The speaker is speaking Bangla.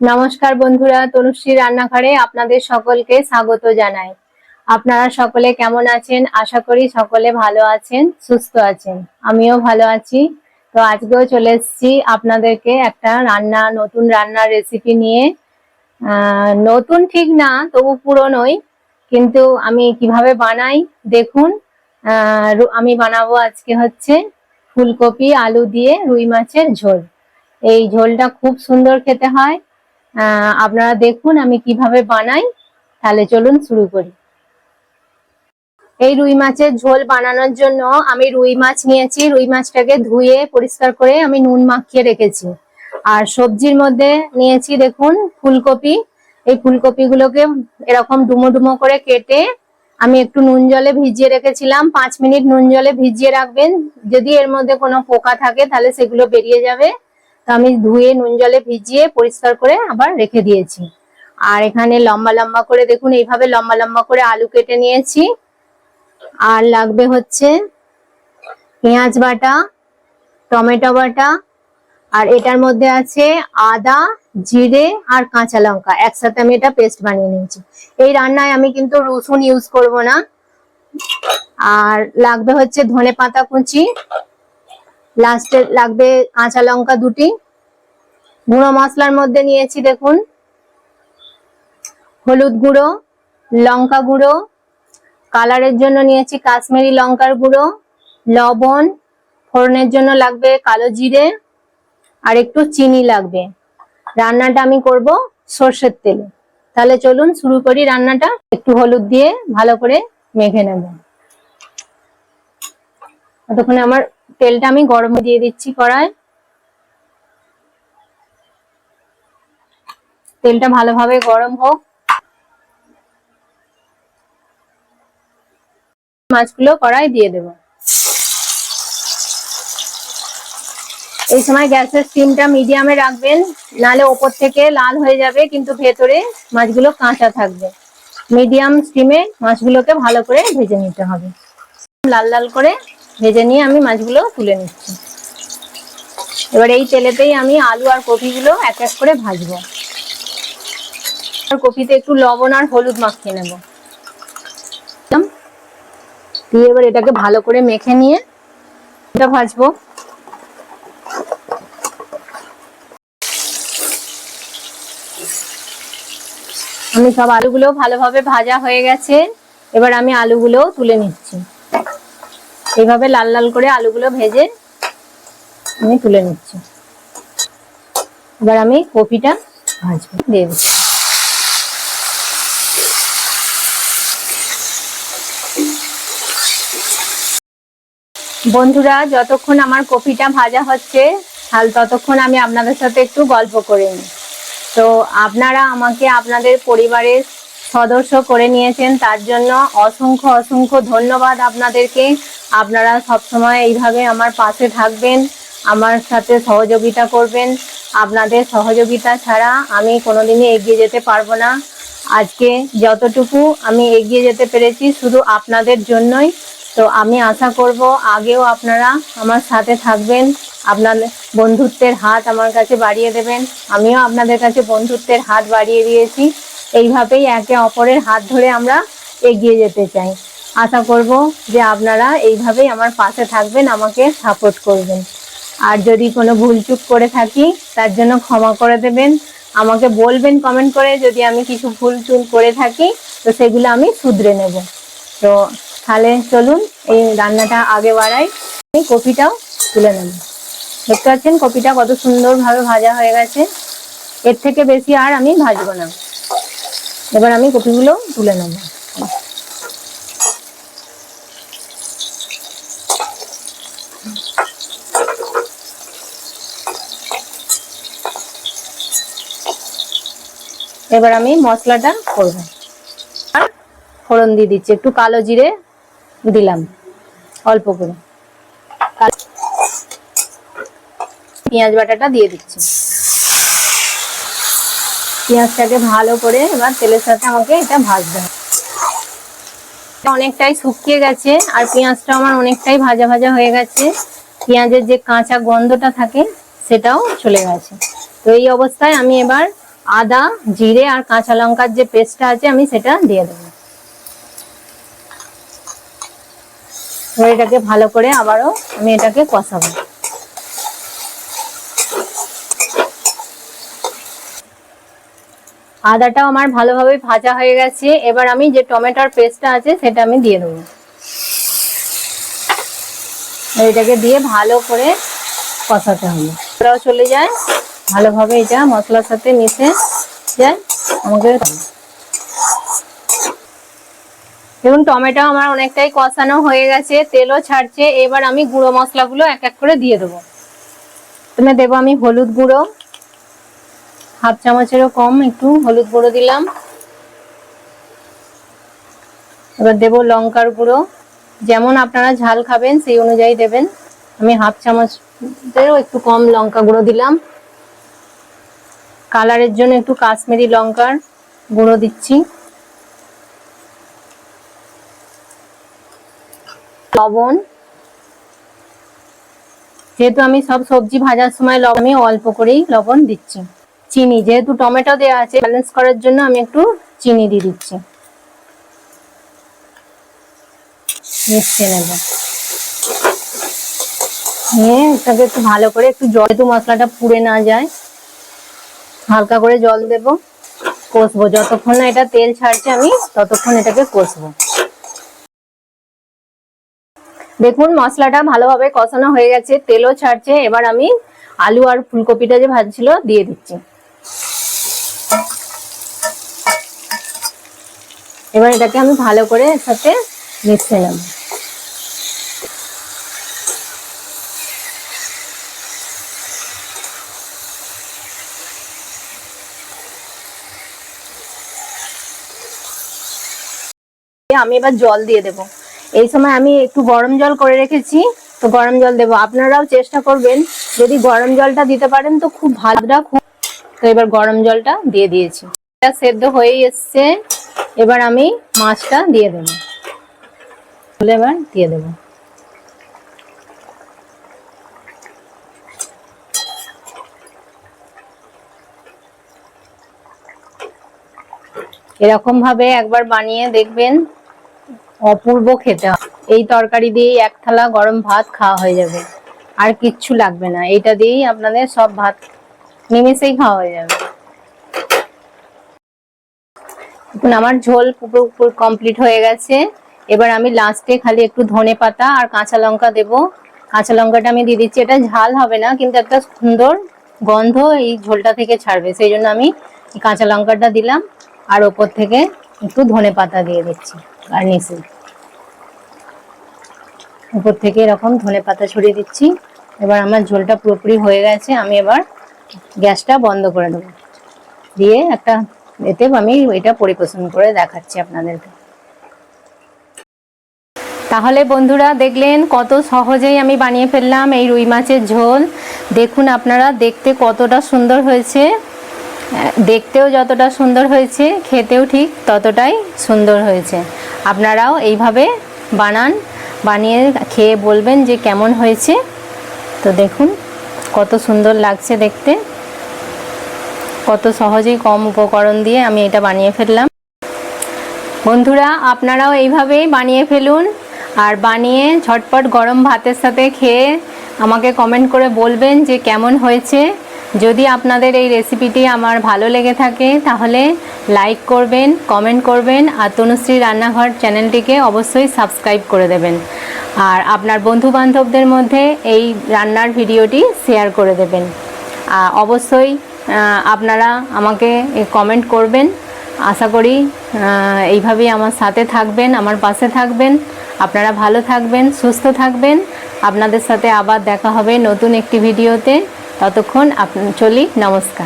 নমস্কার বন্ধুরা, তনুশ্রী রান্নাঘরে আপনাদের সকলকে স্বাগত জানাই। আপনারা সকলে কেমন আছেন? আশা করি সকলে ভালো আছেন, সুস্থ আছেন। আমিও ভালো আছি। তো আজকেও চলে এসেছি আপনাদেরকে একটা নতুন রান্নার রেসিপি নিয়ে। নতুন ঠিক না, তবু পুরনোই, কিন্তু আমি কিভাবে বানাই দেখুন। আমি বানাবো আজকে হচ্ছে ফুলকপি আলু দিয়ে রুই মাছের ঝোল। এই ঝোলটা খুব সুন্দর খেতে হয়। আপনারা দেখুন আমি কিভাবে বানাই। তাহলে চলুন শুরু করি। এই রুই মাছের ঝোল বানানোর জন্য আমি রুই মাছ নিয়েছি। রুই মাছটাকে ধুয়ে পরিষ্কার করে আমি নুন মাখিয়ে রেখেছি। আর সবজির মধ্যে নিয়েছি দেখুন ফুলকপি। এই ফুলকপিগুলোকে এরকম ডুমো ডুমো করে কেটে আমি একটু নুন জলে ভিজিয়ে রেখেছিলাম। 5 মিনিট নুন জলে ভিজিয়ে রাখবেন। যদি এর মধ্যে কোনো পোকা থাকে তাহলে সেগুলো বেরিয়ে যাবে। তো আমি ধুয়ে নুন জলে ভিজিয়ে পরিষ্কার করে আবার রেখে দিয়েছি। আর এখানে লম্বা লম্বা করে দেখুন এইভাবে লম্বা লম্বা করে আলু কেটে নিয়েছি। আর লাগবে হচ্ছে পেঁয়াজ বাটা, টমেটো বাটা, আর এটার মধ্যে আছে আদা, জিরে আর কাঁচা লঙ্কা একসাথে আমি এটা পেস্ট বানিয়ে নিয়েছি। এই রান্নায় আমি কিন্তু রসুন ইউজ করব না। আর লাগবে হচ্ছে ধনে পাতা কুচি, লাস্টে লাগবে কাঁচা লঙ্কা দুটি। গুঁড়ো মশলার মধ্যে নিয়েছি দেখুন হলুদ গুঁড়ো, লঙ্কা গুঁড়ো, কালারের জন্য নিয়েছি কাশ্মীরি লঙ্কার গুঁড়ো, লবণ, ফোড়নের জন্য লাগবে কালো জিরে, আর একটু চিনি লাগবে। রান্নাটা আমি করব সর্ষের তেলে। তাহলে চলুন শুরু করি রান্নাটা। একটু হলুদ দিয়ে ভালো করে মেখে নেব। ততক্ষণে আমার তেলটা আমি গরম দিয়ে দিচ্ছি কড়ায়। তেলটা ভালোভাবে গরম হোক। মাছগুলো কড়াই দিয়ে দেব। এই সময় গ্যাসের স্টিমটা মিডিয়ামে রাখবেন, নালে ওপর থেকে লাল হয়ে যাবে কিন্তু ভেতরে মাছগুলো কাঁচা থাকবে। মিডিয়াম স্টিমে মাছগুলোকে ভালো করে ভেজে নিতে হবে। লাল লাল করে ভেজে নিয়ে আমি মাছগুলো তুলে নিচ্ছি। এবার এই তেলেতেই আমি আলু আর কপিগুলো এক এক করে ভাজবো। আর কপিতে একটু লবণ আর হলুদ মাখিয়ে নেব। দিয়ে এবার এটাকে ভালো করে মেখে নিয়ে এটা ভাজবো। আমি সব আলুগুলো ভালোভাবে ভাজা হয়ে গেছে। এবার আমি আলুগুলো তুলে নিচ্ছি। এইভাবে লাল লাল করে আলুগুলো ভেজে আমি তুলে নিচ্ছি। এবার আমি কপিটা ভাজবো, দিয়ে দিচ্ছি। বন্ধুরা, যতক্ষণ আমার কপিটা ভাজা হচ্ছে ততক্ষণ আমি আপনাদের সাথে একটু গল্প করে নিই। তো আপনারা আমাকে আপনাদের পরিবারের সদস্য করে নিয়েছেন, তার জন্য অসংখ্য অসংখ্য ধন্যবাদ আপনাদেরকে। আপনারা সবসময় এইভাবে আমার পাশে থাকবেন, আমার সাথে সহযোগিতা করবেন। আপনাদের সহযোগিতা ছাড়া আমি কোনোদিনই এগিয়ে যেতে পারবো না। আজকে যতটুকু আমি এগিয়ে যেতে পেরেছি শুধু আপনাদের জন্যই। তো আমি আশা করব আগেও আপনারা আমার সাথে থাকবেন, আপনাদের বন্ধুত্বের হাত আমার কাছে বাড়িয়ে দেবেন। আমিও আপনাদের কাছে বন্ধুত্বের হাত বাড়িয়ে দিয়েছি। এইভাবেই একে অপরের হাত ধরে আমরা এগিয়ে যেতে চাই। আশা করব যে আপনারা এইভাবেই আমার পাশে থাকবেন, আমাকে সাপোর্ট করবেন। আর যদি কোনো ভুলচুক করে থাকি তার জন্য ক্ষমা করে দেবেন। আমাকে বলবেন কমেন্ট করে যদি আমি কিছু ভুল করে থাকি, তো সেগুলো আমি শুধরে নেব। তো তাহলে চলুন এই রান্নাটা আগে বাড়াই। এই কপিটাও তুলে নেব। দেখতে পাচ্ছেন কপিটা কত সুন্দরভাবে ভাজা হয়ে গেছে। এর থেকে বেশি আর আমি ভাজবো না। এবার আমি কপিগুলো তুলে নেব। এবার আমি মশলাটা করব। আর ফোড়ন দিয়ে দিচ্ছি, একটু কালো জিরে দিলাম অল্প করে। পেঁয়াজ বাটাটা দিয়ে দিচ্ছি। পেঁয়াজটাকে ভালো করে এবার তেলের সাথে আমাকে এটা ভাজতে হবে। অনেকটাই শুকিয়ে গেছে আর পেঁয়াজটা আমার অনেকটাই ভাজা ভাজা হয়ে গেছে। পেঁয়াজের যে কাঁচা গন্ধটা থাকে সেটাও চলে গেছে। তো এই অবস্থায় আমি এবার আদা, জিরে আর কাঁচা লঙ্কার যে পেস্টটা আছে আমি সেটা দিয়ে দেবো। এবার এটাকে ভালো করে আবারও আমি এটাকে কষাবো। আদাটাও আমার ভালোভাবে ভাজা হয়ে গেছে। এবার আমি যে টমেটোর পেস্টটা আছে সেটা আমি দিয়ে দেবো। এটাকে দিয়ে ভালো করে কষাতে হবে, ওটাও চলে যায় ভালোভাবে, এটা মশলার সাথে মিশে যায় আমাকে। দেখুন টমেটো আমার অনেকটাই কষানো হয়ে গেছে, তেলও ছাড়ছে। এবার আমি গুঁড়ো মশলাগুলো এক এক করে দিয়ে দেবো। প্রথমে দেবো আমি হলুদ গুঁড়ো, হাফ চামচেরও কম একটু হলুদ গুঁড়ো দিলাম। এবার দেবো লঙ্কার গুঁড়ো, যেমন আপনারা ঝাল খাবেন সেই অনুযায়ী দেবেন। আমি হাফ চামচেরও একটু কম লঙ্কা গুঁড়ো দিলাম। কালারের জন্য একটু কাশ্মীরি লঙ্কার গুঁড়ো দিচ্ছি। লবণ, যেহেতু আমি সব সবজি ভাজার সময় লবণ আমি অল্প করেই লবণ দিচ্ছি। চিনি, যেহেতু টমেটো দেওয়া আছে ব্যালেন্স করার জন্য আমি একটু চিনি দিয়ে দিচ্ছি। মিশিয়ে নেব, নিয়ে এটাকে একটু ভালো করে একটু জল, একটু মশলাটা পুড়ে না যায় হালকা করে জল দেব, কষবো। যতক্ষণ না এটা তেল ছাড়ছে আমি ততক্ষণ এটাকে কষবো। দেখুন মশলাটা ভালোভাবে কষানো হয়ে গেছে, তেলও ছাড়ছে। এবার আমি আলু আর ফুলকপিটা যে ভাজছিল দিয়ে দিচ্ছি। এবার এটাকে আমি ভালো করে এর সাথে মিশিয়ে নেব। আমি এবার জল দিয়ে দেব। এই সময় আমি একটু গরম জল করে রেখেছি, তো গরম জল দেব। আপনারাও চেষ্টা করবেন, যদি গরম জলটা দিতে পারেন তো খুব ভালো। তো এবার গরম জলটা দিয়ে দিয়েছি, এটা সেদ্ধ হয়েই এসছে। এবার আমি মাছটা দিয়ে দেবো, এবার দিয়ে দেবো। এরকম ভাবে একবার বানিয়ে দেখবেন, অপূর্ব খেতে হয়। এই তরকারি দিয়ে এক থালা গরম ভাত খাওয়া হয়ে যাবে, আর কিচ্ছু লাগবে না। এইটা দিয়েই আপনাদের সব ভাত নিমেষেই খাওয়া হয়ে যাবে। এখন আমার ঝোল পুরো কমপ্লিট হয়ে গেছে। এবার আমি লাস্টে খালি একটু ধনে পাতা আর কাঁচা লঙ্কা দেব। কাঁচা লঙ্কাটা আমি দিয়ে দিচ্ছি, এটা ঝাল হবে না কিন্তু একটা সুন্দর গন্ধ এই ঝোলটা থেকে ছাড়বে, সেই জন্য আমি কাঁচা লঙ্কাটা দিলাম। আর ওপর থেকে একটু ধনে পাতা দিয়ে দিচ্ছি গার্নিশিং, উপর থেকে এরকম ধনে পাতা ছড়িয়ে দিচ্ছি। এবার আমার ঝোলটা পুরোপুরি হয়ে গেছে, আমি এবার গ্যাসটা বন্ধ করে দেবো। দিয়ে একটা এতে আমি এটা পরিবেশন করে দেখাচ্ছি আপনাদেরকে। তাহলে বন্ধুরা দেখলেন কত সহজেই আমি বানিয়ে ফেললাম এই রুই মাছের ঝোল। দেখুন আপনারা দেখতে কতটা সুন্দর হয়েছে, দেখতেও যতটা সুন্দর হয়েছে খেতেও ঠিক ততটাই সুন্দর হয়েছে। আপনারাও এইভাবে বানান, বানিয়ে খেয়ে বলবেন যে কেমন হয়েছে। তো দেখুন কত সুন্দর লাগছে দেখতে, কত সহজেই কম উপকরণ দিয়ে আমি এটা বানিয়ে ফেললাম। বন্ধুরা আপনারাও এইভাবেই বানিয়ে ফেলুন, আর বানিয়ে ঝটপট গরম ভাতের সাথে খেয়ে আমাকে কমেন্ট করে বলবেন যে কেমন হয়েছে। যদি আপনাদের এই রেসিপিটি আমার ভালো লেগে থাকে তাহলে লাইক করবেন, কমেন্ট করবেন, আর তনুশ্রী রান্নাঘর চ্যানেলটিকে অবশ্যই সাবস্ক্রাইব করে দেবেন। আর আপনার বন্ধু বান্ধবদের মধ্যে এই রান্নার ভিডিওটি শেয়ার করে দেবেন। অবশ্যই আপনারা আমাকে কমেন্ট করবেন। আশা করি এইভাবেই আমার সাথে থাকবেন, আমার পাশে থাকবেন। আপনারা ভালো থাকবেন, সুস্থ থাকবেন। আপনাদের সাথে আবার দেখা হবে নতুন একটি ভিডিওতে। ততক্ষণ চলি, নমস্কার।